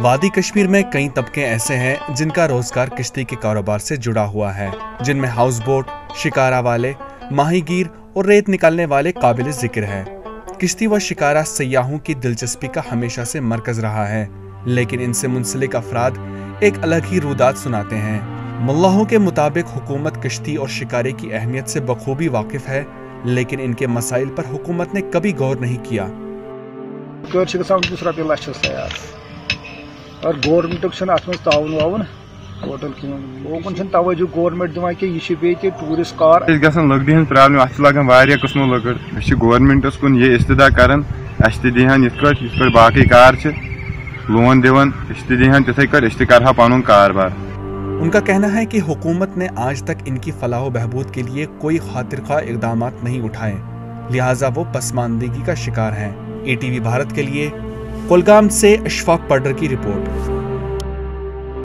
وادی کشمیر میں کئی طبقے ایسے ہیں جن کا روزگار کشتی کے کاروبار سے جڑا ہوا ہے، جن میں ہاؤس بوٹ، شکارہ والے، ماہی گیر اور ریت نکالنے والے قابل ذکر ہے۔ کشتی و شکارہ سیاحوں کی دلچسپی کا ہمیشہ سے مرکز رہا ہے، لیکن ان سے منسلک افراد ایک الگ ہی روداد سناتے ہیں۔ ملاحوں کے مطابق حکومت کشتی اور شکارے کی اہمیت سے بخوبی واقف ہے، لیکن ان کے مسائل پر حکومت نے کبھی غور نہیں کیا۔ اور گورنمنٹ ات من تعاون واون ٹوٹل لوکن توجہ گورنمنٹ دان کہ یہ بیت ٹورسٹ کار گھن لکڑی ہند پرابلم ات لگان واریاہ قسمو لکڑ گورنمنٹس کن یہ استدا کران اس تہن یت باقی کار لون دان دہن تتھے کٹ اس کرہا پن کاربار۔ ان کا کہنا ہے کہ حکومت نے آج تک ان کی فلاح و بہبود کے لیے کوئی خاطر خواہ اقدامات نہیں اٹھائے، لہٰذا وہ پسماندگی کا شکار ہیں۔ ATV بھارت کے لیے کولگام سے اشفاق پڈر کی رپورٹ۔